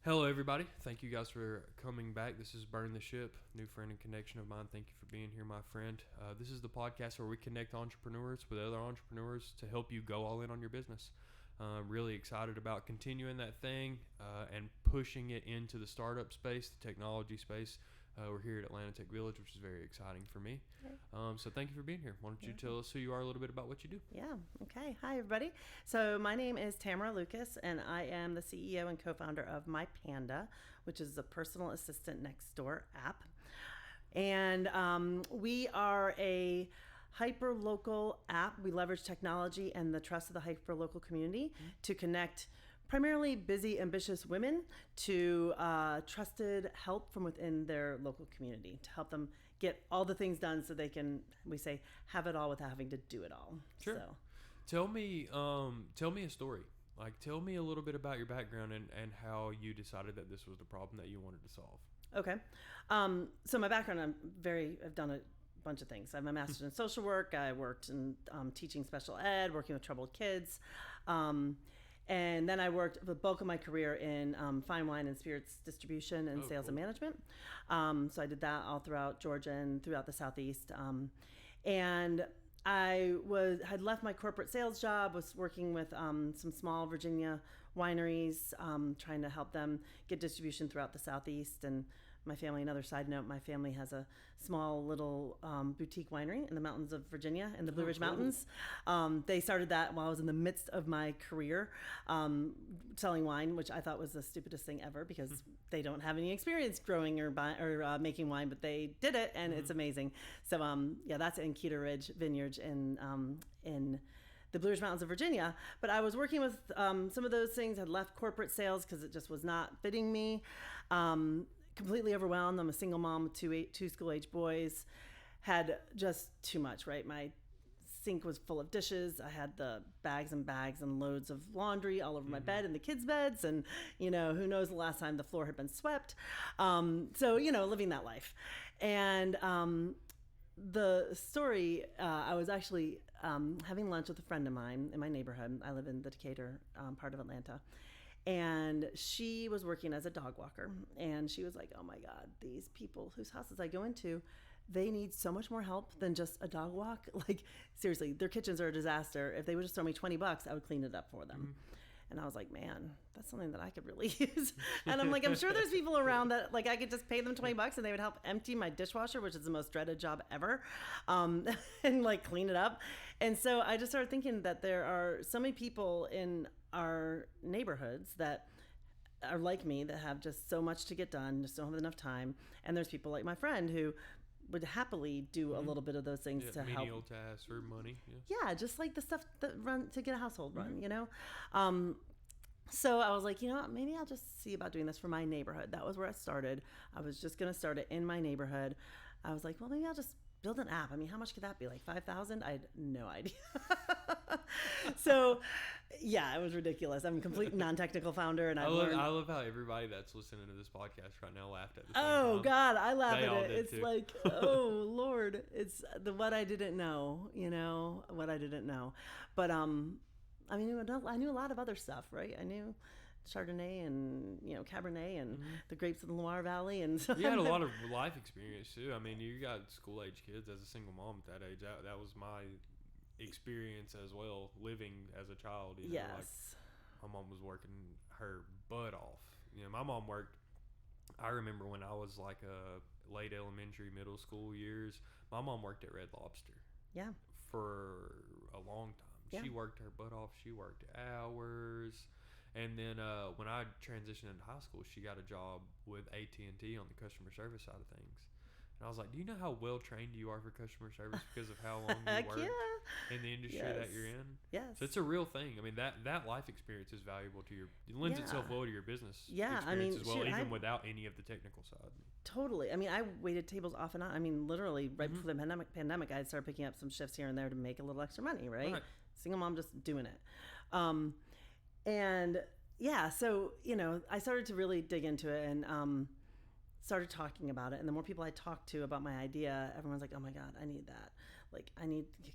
Hello, everybody. Thank you guys for coming back. This is Burn the Ship, new friend and connection of mine. Thank you for being here, my friend. This is the podcast where we connect entrepreneurs with other entrepreneurs to help you go all in on your business. Really excited about continuing that thing and pushing it into the startup space, the technology space. We're here at Atlanta Tech Village, which is very exciting for me. Okay. So thank you for being here. Why don't you tell us who you are, a little bit about what you do? Yeah. Okay. Hi, everybody. So my name is Tamara Lucas, and I am the CEO and co-founder of Panda, which is a personal assistant next door app. And we are a hyper-local app. We leverage technology and the trust of the hyper-local community to connect primarily busy, ambitious women to trusted help from within their local community to help them get all the things done so they can, we say, have it all without having to do it all. Sure. So, Tell me a story. Like, tell me a little bit about your background and how you decided that this was the problem that you wanted to solve. okay. So my background, I've done a bunch of things. I have my master's in social work. I worked in teaching special ed, working with troubled kids. And then I worked the bulk of my career in fine wine and spirits distribution and sales and management. So I did that all throughout Georgia and throughout the Southeast. And I had left my corporate sales job, was working with some small Virginia wineries, trying to help them get distribution throughout the Southeast. And my family, another side note, my family has a small little boutique winery in the mountains of Virginia, in the Blue Ridge Mountains. They started that while I was in the midst of my career selling wine, which I thought was the stupidest thing ever because they don't have any experience growing or making wine, but they did it, and it's amazing. So that's in Cedar Ridge Vineyards in the Blue Ridge Mountains of Virginia. But I was working with some of those things. I'd left corporate sales because it just was not fitting me. Completely overwhelmed. I'm a single mom with two school-age boys. Had just too much, right? My sink was full of dishes. I had the bags and bags and loads of laundry all over my bed and the kids' beds. And, who knows the last time the floor had been swept. So, living that life. And the story, I was actually having lunch with a friend of mine in my neighborhood. I live in the Decatur part of Atlanta. And she was working as a dog walker. And she was like, oh my God, these people whose houses I go into, they need so much more help than just a dog walk. Like, seriously, their kitchens are a disaster. If they would just throw me $20, I would clean it up for them. And I was like, man, that's something that I could really use. And I'm like, I'm sure there's people around that, like, I could just pay them $20 and they would help empty my dishwasher, which is the most dreaded job ever, and like clean it up. And so I just started thinking that there are so many people in our neighborhoods that are like me, that have just so much to get done, just don't have enough time. And there's people like my friend who would happily do a little bit of those things to help. Menial tasks for money. Yeah, just like the stuff that run to get a household run, So I was like, maybe I'll just see about doing this for my neighborhood. That was where I started. I was just going to start it in my neighborhood. I was like, well, maybe I'll just build an app. I mean, how much could that be? Like $5,000? I had no idea. So, yeah, it was ridiculous. I'm a complete non-technical founder, and I love how everybody that's listening to this podcast right now laughed at the same Oh time. God, I laugh They all at it. did It's too. like, oh Lord, it's what I didn't know. What I didn't know. But I knew a lot of other stuff, right? I knew Chardonnay and Cabernet and the grapes of the Loire Valley, and so You had a lot of life experience too. I mean, you got school age kids as a single mom at that age. That was my experience as well, living as a child. Yes. Like my mom was working her butt off. My mom worked. I remember when I was like late elementary, middle school years. My mom worked at Red Lobster. Yeah. For a long time. Yeah. She worked her butt off. She worked hours. And then when I transitioned into high school, she got a job with AT&T on the customer service side of things. And I was like, do you know how well trained you are for customer service because of how long you worked in the industry that you're in? Yes. So it's a real thing. I mean, that life experience is valuable to it lends itself well to your business experience as well, even without any of the technical side. Totally. I mean, I waited tables off and on. I mean, literally right before the pandemic, I started picking up some shifts here and there to make a little extra money, right? Single mom just doing it. And yeah, so, I started to really dig into it and started talking about it. And the more people I talked to about my idea, everyone's like, oh my God, I need that. like,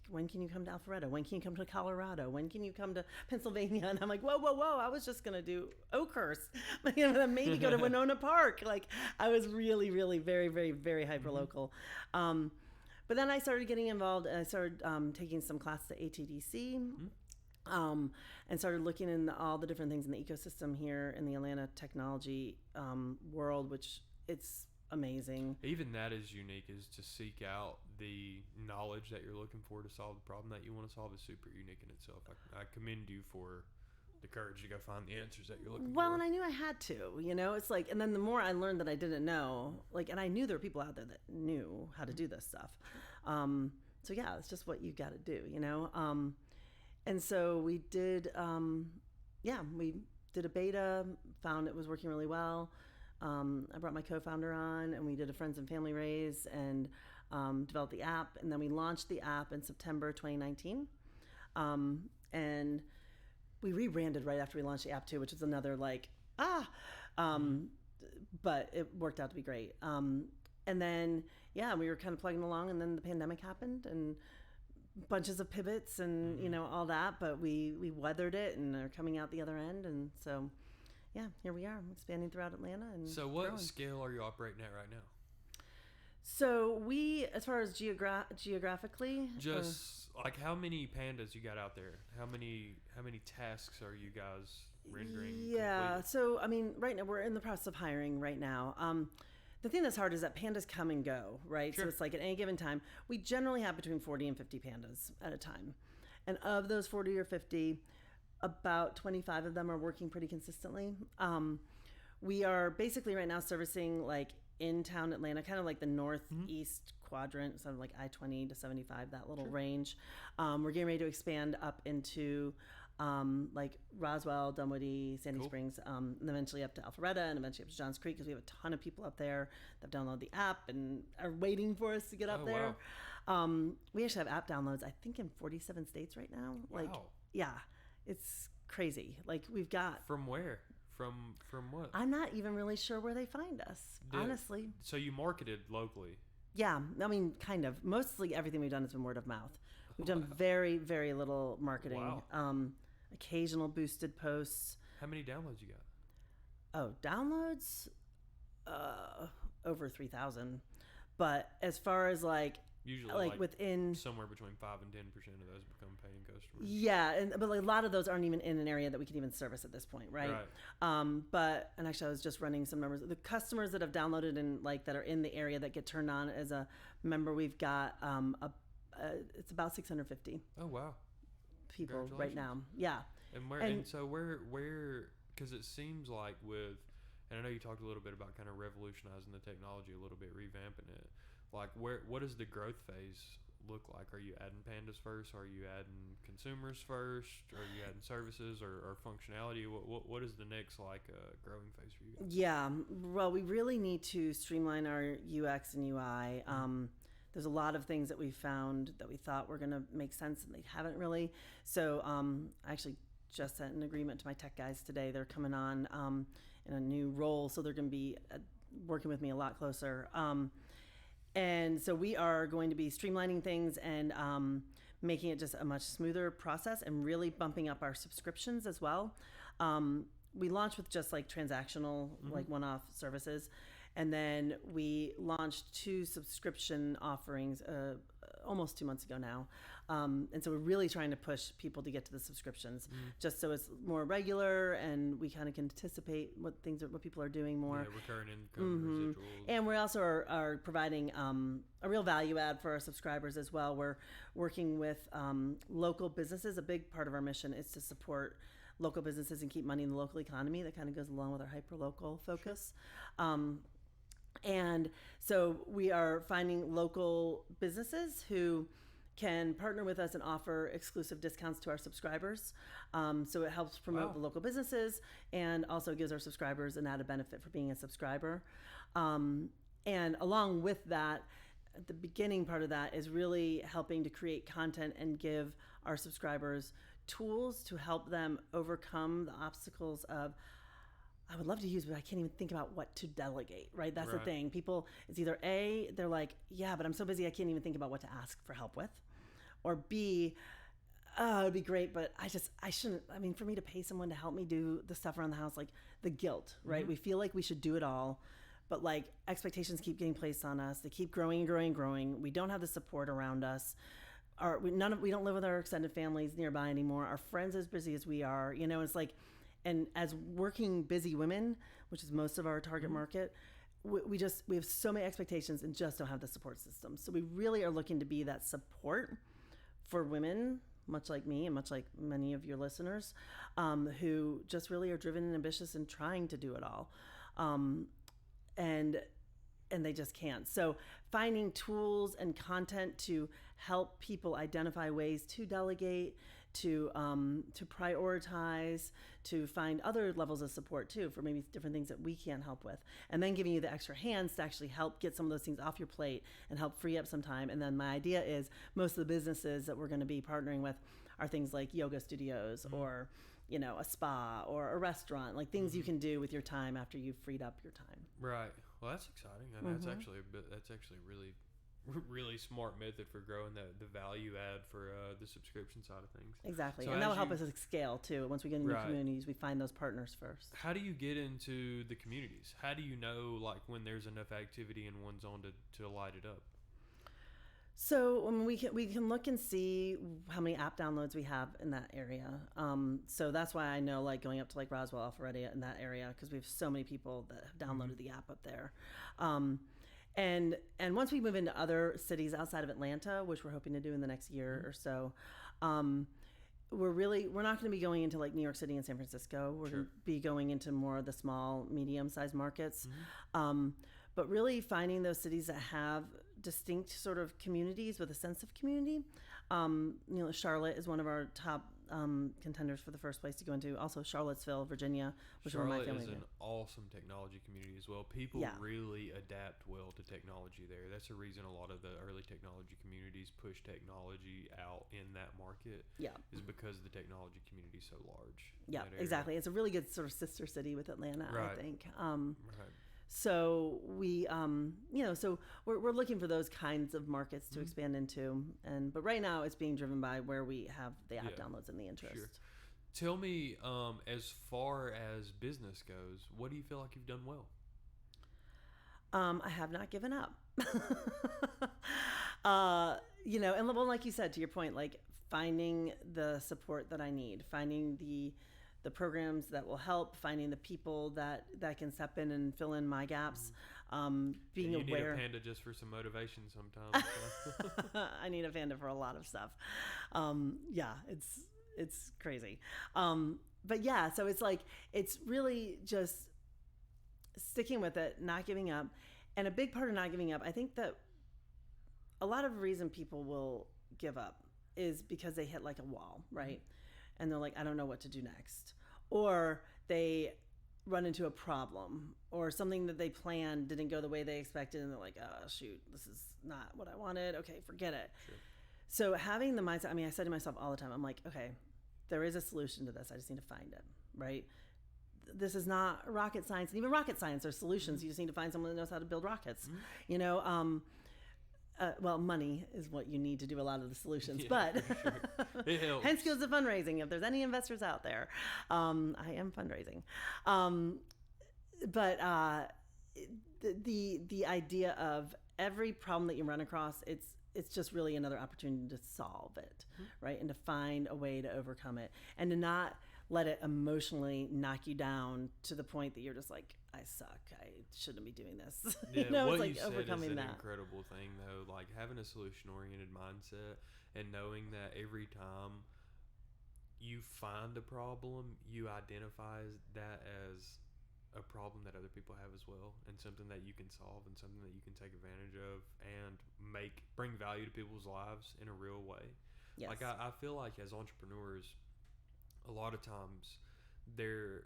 when can you come to Alpharetta? When can you come to Colorado? When can you come to Pennsylvania? And I'm like, whoa, I was just going to do Oakhurst, maybe go to Winona Park. Like, I was really, really very, very, very hyper local. But then I started getting involved, and I started taking some classes at ATDC. And started looking in all the different things in the ecosystem here in the Atlanta technology world, which it's amazing. Even that is unique, is to seek out the knowledge that you're looking for to solve the problem that you want to solve is super unique in itself. I commend you for the courage to go find the answers that you're looking for. Well, and I knew I had to, it's like, and then the more I learned that I didn't know, like, and I knew there were people out there that knew how to do this stuff. So yeah, it's just what you got to do, and so we did, we did a beta, found it was working really well. I brought my co-founder on, and we did a friends and family raise and developed the app. And then we launched the app in September 2019. And we rebranded right after we launched the app too, which is another but it worked out to be great. And then, we were kind of plugging along, and then the pandemic happened, and bunches of pivots and all that, but we weathered it and are coming out the other end. And so here we are, expanding throughout Atlanta. And so what growing. Scale are you operating at right now? So we, as far as geographically, just like how many pandas you got out there, how many tasks are you guys rendering completed? So I mean, right now we're in the process of hiring right now. The thing that's hard is that pandas come and go, right? Sure. So it's like at any given time, we generally have between 40 and 50 pandas at a time. And of those 40 or 50, about 25 of them are working pretty consistently. We are basically right now servicing like in-town Atlanta, kind of like the northeast quadrant, so like I-20 to 75, that little range. We're getting ready to expand up into like Roswell, Dunwoody, Sandy Springs, and eventually up to Alpharetta, and eventually up to Johns Creek, because we have a ton of people up there that download the app and are waiting for us to get up there. Wow. We actually have app downloads, I think, in 47 states right now. Wow. Like, yeah, it's crazy. Like, we've got... From where? From what? I'm not even really sure where they find us, honestly. So you marketed locally? Yeah, I mean, kind of. Mostly everything we've done has been word of mouth. We've done very, very little marketing. Wow. Occasional boosted posts. How many downloads you got? Oh, downloads? Over 3,000. But as far as usually like within somewhere between 5 and 10% of those become paying customers. Yeah, but like a lot of those aren't even in an area that we can even service at this point, right? And actually I was just running some numbers. The customers that have downloaded and that are in the area that get turned on as a member, we've got it's about 650. Oh wow. People right now. Yeah. And where because it seems like and I know you talked a little bit about kind of revolutionizing the technology a little bit, revamping it. Like what does the growth phase look like? Are you adding pandas first? Are you adding consumers first? Are you adding services or functionality? What is the next growing phase for you guys? Yeah, well, we really need to streamline our UX and UI. There's a lot of things that we found that we thought were going to make sense, and they haven't really. So I actually just sent an agreement to my tech guys today. They're coming on in a new role, so they're going to be working with me a lot closer. And so we are going to be streamlining things and making it just a much smoother process, and really bumping up our subscriptions as well. We launched with just transactional, one-off services. And then we launched 2 subscription offerings almost 2 months ago now. And so we're really trying to push people to get to the subscriptions, just so it's more regular, and we kind of can anticipate what people are doing more. Yeah, recurring income, residuals. And we also are providing a real value add for our subscribers as well. We're working with local businesses. A big part of our mission is to support local businesses and keep money in the local economy. That kind of goes along with our hyper-local focus. And so we are finding local businesses who can partner with us and offer exclusive discounts to our subscribers. So it helps promote the local businesses, and also gives our subscribers an added benefit for being a subscriber. And along with that, the beginning part of that is really helping to create content and give our subscribers tools to help them overcome the obstacles of, I would love to use, but I can't even think about what to delegate, right? That's the thing. People, it's either A, they're like, yeah, but I'm so busy I can't even think about what to ask for help with. or B, oh, it'd be great, but I shouldn't. I mean, for me to pay someone to help me do the stuff around the house, like the guilt, right? We feel like we should do it all, but like expectations keep getting placed on us. They keep growing and growing and growing. We don't have the support around us. We don't live with our extended families nearby anymore. Our friends as busy as we are, it's like, and as working busy women, which is most of our target market, we have so many expectations and just don't have the support system. So we really are looking to be that support for women, much like me and much like many of your listeners, who just really are driven and ambitious and trying to do it all. And they just can't. So finding tools and content to help people identify ways to delegate, to prioritize, to find other levels of support too for maybe different things that we can't help with, and then giving you the extra hands to actually help get some of those things off your plate and help free up some time. And then my idea is most of the businesses that we're going to be partnering with are things like yoga studios or a spa or a restaurant, like things you can do with your time after you've freed up your time. Right. Well, that's exciting, and that's actually really, really smart method for growing the value add for the subscription side of things. Exactly, So and that will help us scale too. Once we get into communities, we find those partners first. How do you get into the communities? How do you know like when there's enough activity and one's on to light it up? So we can look and see how many app downloads we have in that area. So that's why I know like going up to like Roswell, Alpharetta in that area, because we have so many people that have downloaded the app up there. And once we move into other cities outside of Atlanta, which we're hoping to do in the next year or so, we're not going to be going into like New York City and San Francisco. We're going to be going into more of the small, medium-sized markets. But really finding those cities that have distinct sort of communities with a sense of community. Charlotte is one of our top contenders for the first place to go into. Also Charlottesville, Virginia, which is where my family is an awesome technology community as well. People really adapt well to technology there. That's the reason a lot of the early technology communities push technology out in that market. Is because the technology community is so large. Yeah, exactly. It's a really good sort of sister city with Atlanta, I think. Right. So we, so we're looking for those kinds of markets to expand into, but right now it's being driven by where we have the app downloads and the interest. Sure. Tell me, as far as business goes, what do you feel like you've done well? I have not given up. And like you said, to your point, like finding the support that I need, finding the programs that will help, finding the people that can step in and fill in my gaps, being aware. You need a Panda just for some motivation sometimes. I need a Panda for a lot of stuff. It's crazy. But yeah, so it's really just sticking with it, not giving up. And a big part of not giving up, I think that a lot of the reason people will give up is because they hit like a wall, right? And they're like, I don't know what to do next. Or they run into a problem, or something that they planned didn't go the way they expected, and they're like, oh, shoot, this is not what I wanted. Okay, forget it. Sure. So having the mindset, I said to myself all the time, I'm like, okay, there is a solution to this. I just need to find it, right? This is not rocket science. And even rocket science, there's solutions. You just need to find someone that knows how to build rockets. Well, money is what you need to do a lot of the solutions, but it helps. Hence goes the fundraising. If there's any investors out there, I am fundraising. But the idea of every problem that you run across, it's just really another opportunity to solve it, right? And to find a way to overcome it, and to not let it emotionally knock you down to the point that you're just like, I suck. I shouldn't be doing this. Yeah, what it's like you said overcoming is an that. incredible thing, though. Like having a solution-oriented mindset and knowing that every time you find a problem, you identify that as a problem that other people have as well, and something that you can solve, and something that you can take advantage of and bring value to people's lives in a real way. Yes. Like I feel like as entrepreneurs, a lot of times there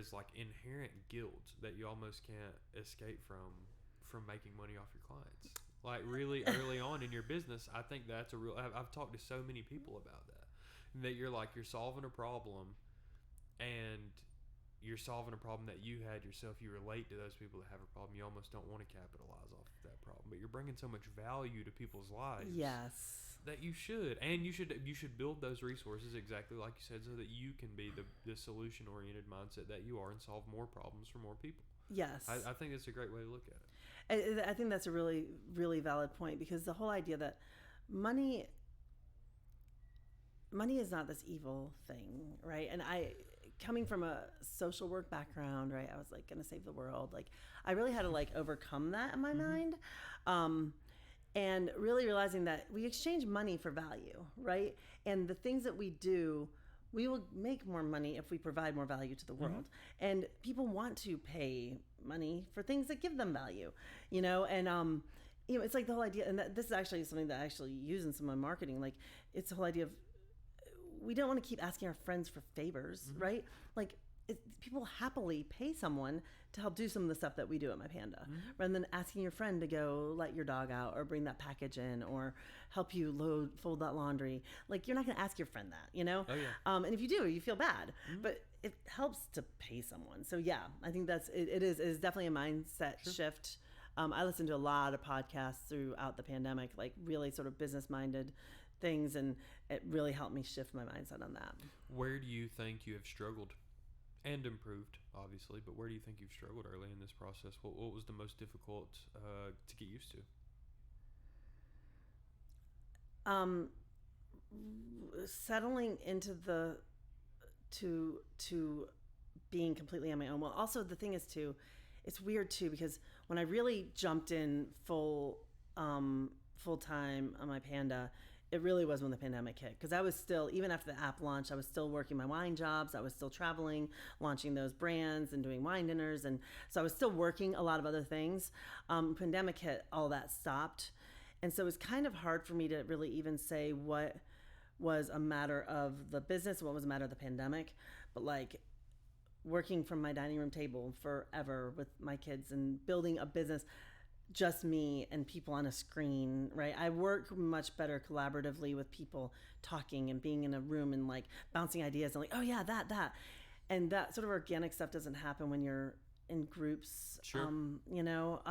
is like inherent guilt that you almost can't escape from making money off your clients. Like really early on in your business, I think that's a real. I've talked to so many people about that you're solving a problem, and you're solving a problem that you had yourself. You relate to those people that have a problem. You almost don't want to capitalize off of that problem, but you're bringing so much value to people's lives. Yes. that you should, and you should build those resources exactly like you said, so that you can be the solution oriented mindset that you are and solve more problems for more people. Yes. I think that's a great way to look at it. I think that's a really, really valid point, because the whole idea that money is not this evil thing, right? And coming from a social work background, right, I was like going to save the world. Like, I really had to like overcome that in my mind. And really realizing that we exchange money for value, right? And the things that we do, we will make more money if we provide more value to the world. And people want to pay money for things that give them value, you know? And, you know, it's like the whole idea, and this is actually something that I actually use in some of my marketing. Like, it's the whole idea of, we don't want to keep asking our friends for favors, right? Like, people happily pay someone to help do some of the stuff that we do at my Panda, rather than asking your friend to go let your dog out or bring that package in or help you fold that laundry. Like, you're not going to ask your friend that, you know? Oh, yeah. And if you do, you feel bad, but it helps to pay someone. So yeah, I think it is definitely a mindset shift. I listened to a lot of podcasts throughout the pandemic, like really sort of business minded things, and it really helped me shift my mindset on that. Where do you think you have struggled and improved, obviously, but where do you think you've struggled early in this process? What was the most difficult to get used to? Settling into to being completely on my own. Well, also the thing is too, it's weird too, because when I really jumped in full time on my Panda, it really was when the pandemic hit, because I was still, even after the app launch, I was still working my wine jobs. I was still traveling, launching those brands and doing wine dinners. And so I was still working a lot of other things. Pandemic hit, all that stopped. And so it was kind of hard for me to really even say what was a matter of the business, what was a matter of the pandemic. But like, working from my dining room table forever with my kids and building a business, just me and people on a screen, right? I work much better collaboratively with people, talking and being in a room and like bouncing ideas and like, oh yeah, that. And that sort of organic stuff doesn't happen when you're in groups, Sure. You know?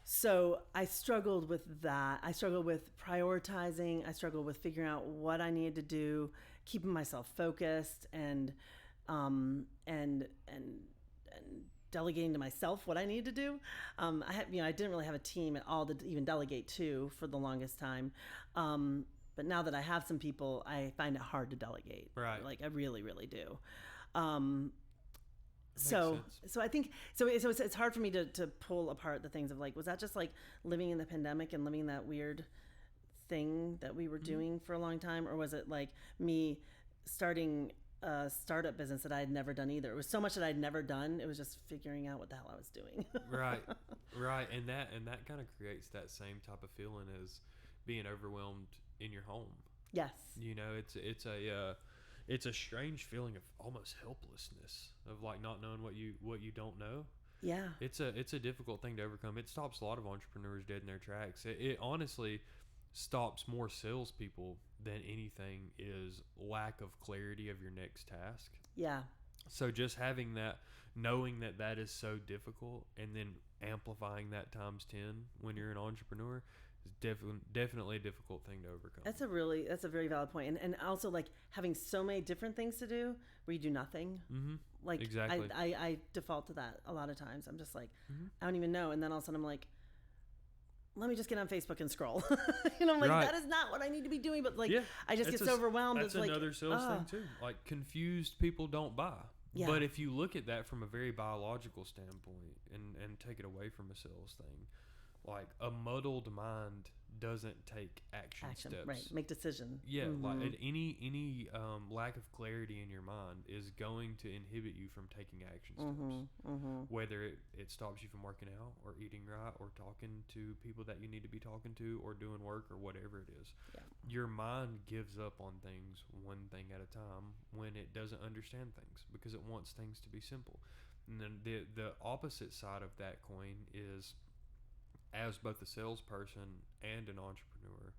So I struggled with that. I struggled with prioritizing. I struggled with figuring out what I needed to do, keeping myself focused, and delegating to myself what I need to do. I didn't really have a team at all to even delegate to for the longest time. But now that I have some people, I find it hard to delegate. Right. Like, I really, really do. Makes So sense. I think it's hard for me to pull apart the things of like, was that just like living in the pandemic and living that weird thing that we were doing for a long time, or was it like me starting a startup business that I had never done either? It was so much that I'd never done. It was just figuring out what the hell I was doing. Right. And that kind of creates that same type of feeling as being overwhelmed in your home. Yes. You know, it's a strange feeling of almost helplessness, of like not knowing what you don't know. Yeah. It's a difficult thing to overcome. It stops a lot of entrepreneurs dead in their tracks. It honestly stops more salespeople than anything is lack of clarity of your next task. Yeah. So just having that, knowing that is so difficult, and then amplifying that times 10 when you're an entrepreneur is definitely a difficult thing to overcome. That's a very valid point. And also like having so many different things to do where you do nothing. Mm-hmm. Like, exactly. I default to that a lot of times. I'm just like, I don't even know. And then all of a sudden I'm like, let me just get on Facebook and scroll. You know, I'm like, that is not what I need to be doing. But like, I just get so overwhelmed. That's another sales thing too. Like, confused people don't buy. Yeah. But if you look at that from a very biological standpoint and take it away from a sales thing, like a muddled mind doesn't take action steps. Right. Make decisions. Yeah. Like any lack of clarity in your mind is going to inhibit you from taking action steps. Whether it stops you from working out or eating right or talking to people that you need to be talking to or doing work or whatever it is. Yeah. Your mind gives up on things one thing at a time when it doesn't understand things, because it wants things to be simple. And then the opposite side of that coin is, as both a salesperson and an entrepreneur,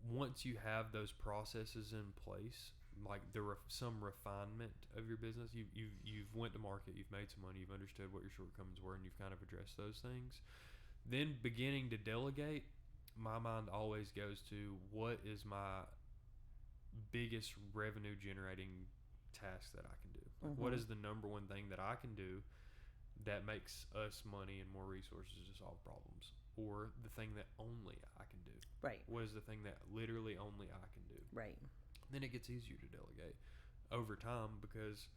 once you have those processes in place, like some refinement of your business, you've went to market, you've made some money, you've understood what your shortcomings were, and you've kind of addressed those things, then beginning to delegate my mind always goes to what is my biggest revenue generating task that I can do. Like, what is the number one thing that I can do that makes us money and more resources to solve problems, or the thing that only I can do. Right. What is the thing that literally only I can do? Right. Then it gets easier to delegate over time, because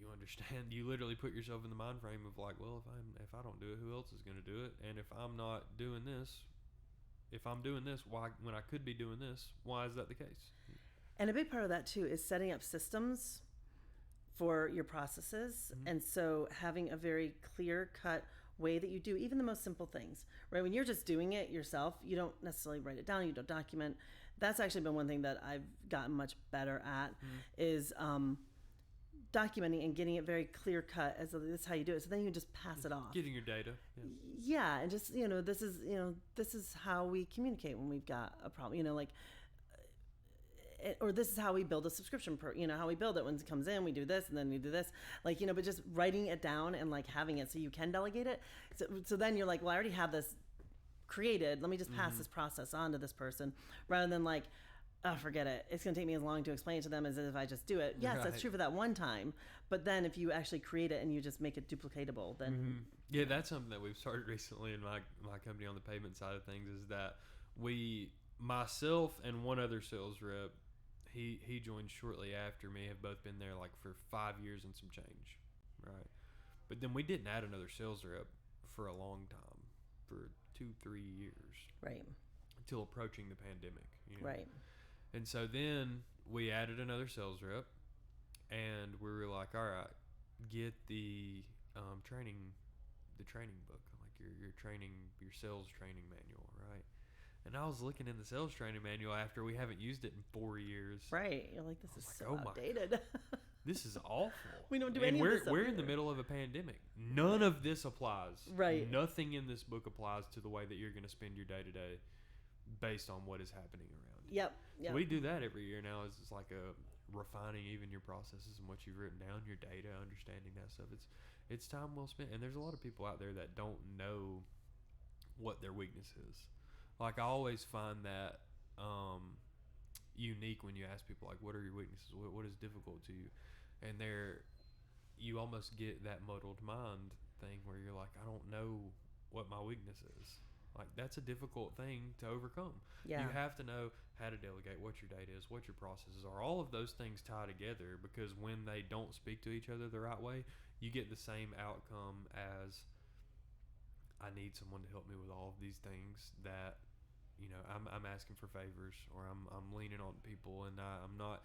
you understand, you literally put yourself in the mind frame of like, well, if I don't do it, who else is going to do it? And if I'm not doing this, if I'm doing this, why, when I could be doing this, why is that the case? And a big part of that too is setting up systems for your processes. And so having a very clear cut way that you do even the most simple things, right? When you're just doing it yourself, you don't necessarily write it down, you don't document. That's actually been one thing that I've gotten much better at is documenting and getting it very clear cut as this is how you do it. So then you just pass it off. Getting your data. Yeah. And just, this is how we communicate when we've got a problem, like, or this is how we build a subscription how we build it when it comes in, we do this and then we do this, like, but just writing it down and like having it so you can delegate it. So then you're like, well, I already have this created. Let me just pass this process on to this person, rather than like, oh, forget it. It's going to take me as long to explain it to them as if I just do it. Yes, that's true for that one time. But then if you actually create it and you just make it duplicatable, then. Yeah, that's something that we've started recently in my company on the payment side of things, is that myself and one other sales rep, he joined shortly after me, have both been there like for 5 years and some change, right? But then we didn't add another sales rep for a long time, for 2-3 years, right, until approaching the pandemic, right. And so then we added another sales rep, and we were like, all right, get the training book, like your sales training manual, right? And I was looking in the sales training manual after we haven't used it in 4 years. Right. You're like, this is like, so outdated. This is awful. We don't do any of this. We're in the middle of a pandemic. None of this applies. Right. Nothing in this book applies to the way that you're going to spend your day to day based on what is happening around you. Yep. So we do that every year now. It's like a refining even your processes and what you've written down, your data, understanding that stuff. It's time well spent. And there's a lot of people out there that don't know what their weakness is. Like, I always find that unique when you ask people, like, what are your weaknesses? What is difficult to you? And you almost get that muddled mind thing where you're like, I don't know what my weakness is. Like, that's a difficult thing to overcome. Yeah. You have to know how to delegate, what your data is, what your processes are. All of those things tie together, because when they don't speak to each other the right way, you get the same outcome as, I need someone to help me with all of these things that, I'm asking for favors, or I'm leaning on people, and I'm not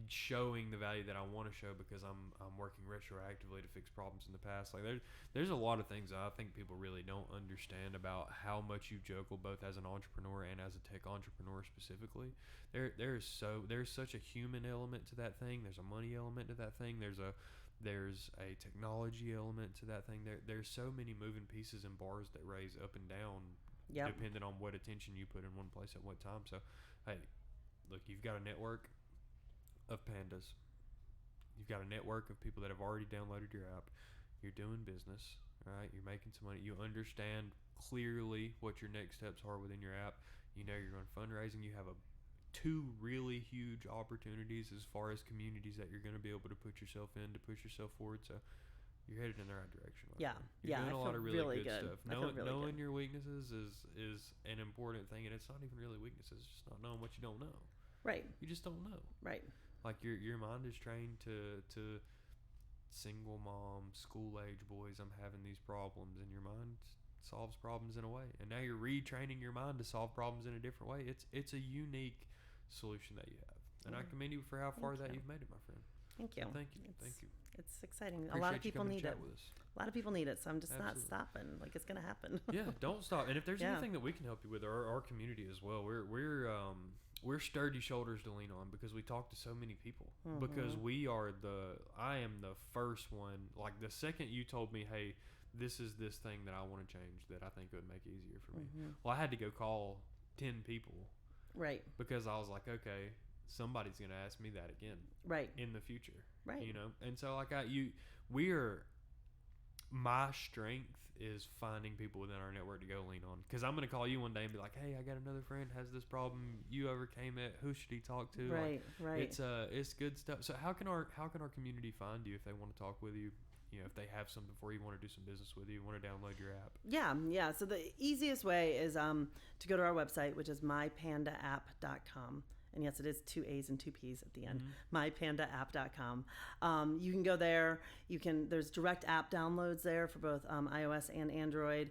showing the value that I want to show because I'm working retroactively to fix problems in the past. Like, there's a lot of things that I think people really don't understand about how much you juggle both as an entrepreneur and as a tech entrepreneur specifically. There's such a human element to that thing. There's a money element to that thing. There's a technology element to that thing. There's so many moving pieces and bars that raise up and down, depending on what attention you put in one place at what time. So, hey, look, you've got a network of pandas. You've got a network of people that have already downloaded your app. You're doing business, right? You're making some money. You understand clearly what your next steps are within your app. You know you're going fundraising. You have two really huge opportunities as far as communities that you're going to be able to put yourself in to push yourself forward. So you're headed in the right direction. Yeah. You're doing a lot of really good stuff. Knowing good. your weaknesses is an important thing, and it's not even really weaknesses. It's just not knowing what you don't know. Right. You just don't know. Right. Like, your mind is trained to single mom, school age boys, I'm having these problems, and your mind solves problems in a way. And now you're retraining your mind to solve problems in a different way. It's a unique solution that you have. And I commend you for how far that you've made it, my friend. Thank you. So thank you. Thank you. It's exciting. Appreciate a lot of people need it. A lot of people need it, so I'm just Absolutely. not stopping. Like, it's going to happen. Yeah, don't stop. And if there's anything that we can help you with, our community as well, we're sturdy shoulders to lean on, because we talk to so many people. Because I am the first one. Like, the second you told me, hey, this is this thing that I want to change that I think would make it easier for me. Well, I had to go call 10 people. Right. Because I was like, okay, somebody's going to ask me that again. Right. In the future. Right. And so, like, my strength is finding people within our network to go lean on. Because I'm going to call you one day and be like, hey, I got another friend has this problem. You overcame it. Who should he talk to? Right, right. It's good stuff. So how can our community find you if they want to talk with you? You know, if they have something for you, want to do some business with you, want to download your app. Yeah. So the easiest way is to go to our website, which is mypandaapp.com. And yes, it is 2 A's and 2 P's at the end. Mypandaapp.com. You can go there. There's direct app downloads there for both iOS and Android.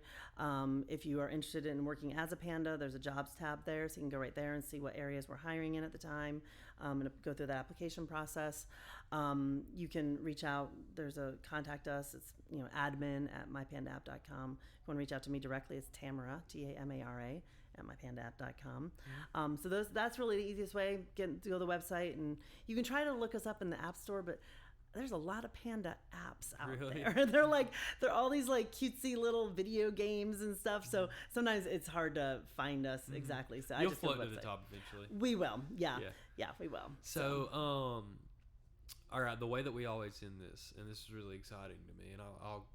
If you are interested in working as a Panda, there's a jobs tab there, so you can go right there and see what areas we're hiring in at the time, and go through the application process. You can reach out. There's a contact us. It's admin at mypandaapp.com. If you want to reach out to me directly, it's Tamara, Tamara, at mypandaapp.com. So that's really the easiest way. To go to the website, and you can try to look us up in the App Store, but there's a lot of Panda apps out there. They're all these like cutesy little video games and stuff. So sometimes it's hard to find us exactly. So You'll I just float to the top eventually. We will. Yeah, we will. So all right, the way that we always end this, and this is really exciting to me, and I'll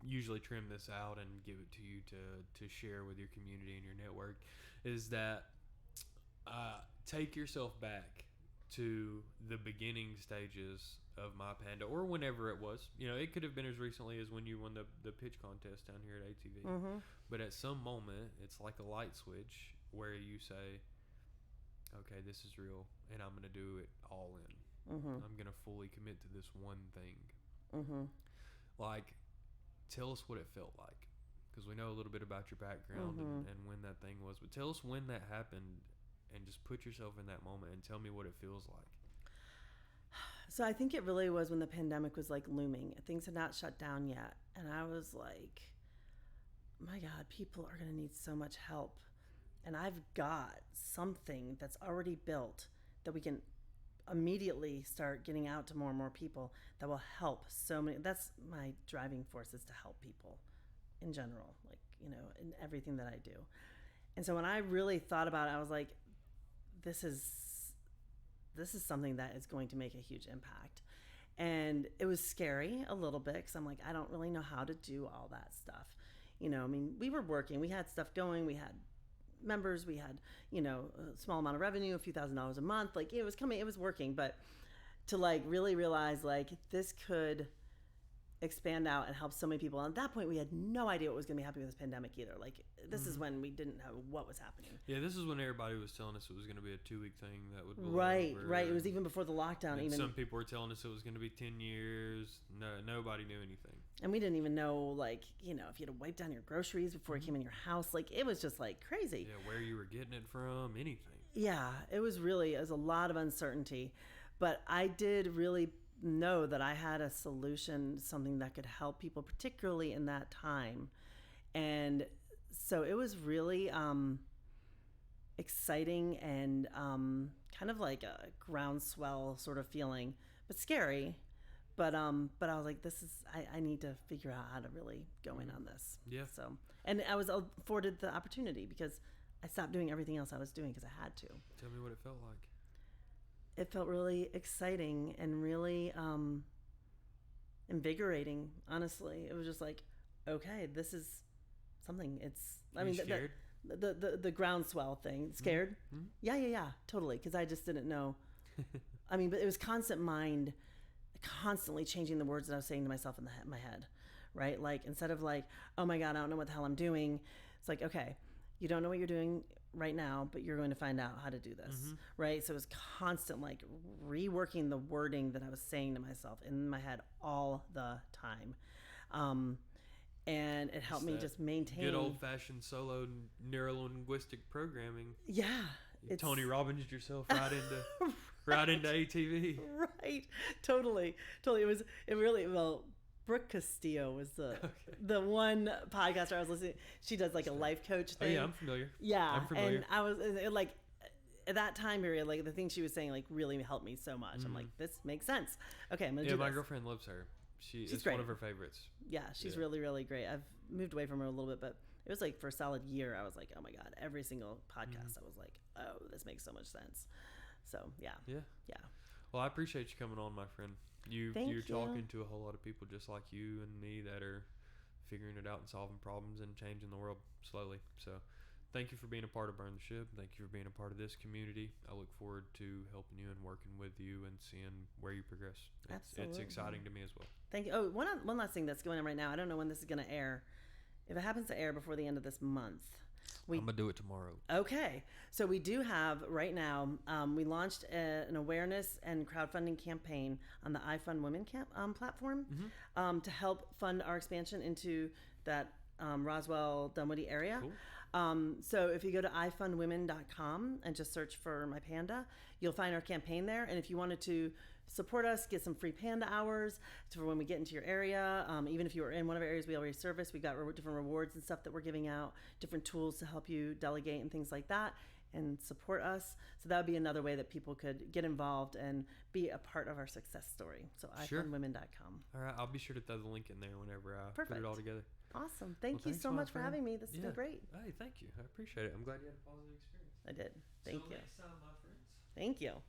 usually trim this out and give it to you to share with your community and your network, is that take yourself back to the beginning stages of My Panda, or whenever it was. It could have been as recently as when you won the pitch contest down here at ATV. But at some moment, it's like a light switch where you say, okay, this is real, and I'm going to do it all in. I'm going to fully commit to this one thing. Like, tell us what it felt like, because we know a little bit about your background and when that thing was. But tell us when that happened, and just put yourself in that moment and tell me what it feels like. So I think it really was when the pandemic was like looming. Things had not shut down yet. And I was like, my God, people are going to need so much help. And I've got something that's already built that we can immediately start getting out to more and more people that will help so many. That's my driving force, is to help people in general, like, in everything that I do. And so when I really thought about it, I was like, this is something that is going to make a huge impact. And it was scary a little bit, because I'm like, I don't really know how to do all that stuff. We were working, we had stuff going, we had members, we had a small amount of revenue, a few $1,000s a month, like it was coming, it was working. But to like really realize like this could expand out and help so many people, and at that point we had no idea what was going to be happening with this pandemic either. Like this is when we didn't know what was happening. This is when everybody was telling us it was going to be a 2-week thing that would blow over. Right. It was even before the lockdown. And even some people were telling us it was going to be 10 years. No, nobody knew anything. And we didn't even know, like, if you had to wipe down your groceries before it came in your house. Like, it was just, like, crazy. Yeah, where you were getting it from, anything. Yeah, it was a lot of uncertainty. But I did really know that I had a solution, something that could help people, particularly in that time. And so it was really exciting and kind of like a groundswell sort of feeling, but scary. But I was like, I need to figure out how to really go in on this. Yeah. So, and I was afforded the opportunity because I stopped doing everything else I was doing because I had to. Tell me what it felt like. It felt really exciting and really invigorating, honestly. It was just like, okay, this is something. Scared? The groundswell thing. Scared? Mm-hmm. Yeah, totally. Because I just didn't know. But it was constant mind, constantly changing the words that I was saying to myself in my head, right? Like, instead of like, oh my God, I don't know what the hell I'm doing. It's like, okay, you don't know what you're doing right now, but you're going to find out how to do this, right? So it was constant, like, reworking the wording that I was saying to myself in my head all the time. And it helped me just maintain. Good old-fashioned solo neuro-linguistic programming. Yeah. Tony Robbins yourself right into ATV. Right. Totally. Brooke Castillo was the one podcaster I was listening. She does like a life coach thing. Oh yeah, I'm familiar. Yeah, I'm familiar. And I was like, at that time period, like the things she was saying like really helped me so much. I'm like, this makes sense. Okay, I'm gonna do this. Yeah, my girlfriend loves her. She's great. One of her favorites. Yeah, she's really, really great. I've moved away from her a little bit, but it was like for a solid year, I was like, oh my God, every single podcast, I was like, oh, this makes so much sense. So yeah. Well, I appreciate you coming on, my friend. You're talking to a whole lot of people just like you and me that are figuring it out and solving problems and changing the world slowly. So thank you for being a part of Burn the Ship. Thank you for being a part of this community. I look forward to helping you and working with you and seeing where you progress. It's exciting to me as well. Thank you. Oh, one last thing that's going on right now. I don't know when this is going to air. If it happens to air before the end of this month, I'm going to do it tomorrow. Okay. So we do have right now, we launched an awareness and crowdfunding campaign on the iFund Women platform to help fund our expansion into that Roswell, Dunwoody area. Cool. So if you go to ifundwomen.com and just search for My Panda, you'll find our campaign there. And if you wanted to support us, get some free Panda hours for when we get into your area. Even if you were in one of our areas we already service, we got different rewards and stuff that we're giving out, different tools to help you delegate and things like that and support us. So that would be another way that people could get involved and be a part of our success story. So ifundwomen.com. All right. I'll be sure to throw the link in there whenever I put it all together. Awesome. Thank you so much for having me. This has been great. Hey, thank you. I appreciate it. I'm glad you had a positive experience. I did. Thank you. Next time, my friends. Thank you.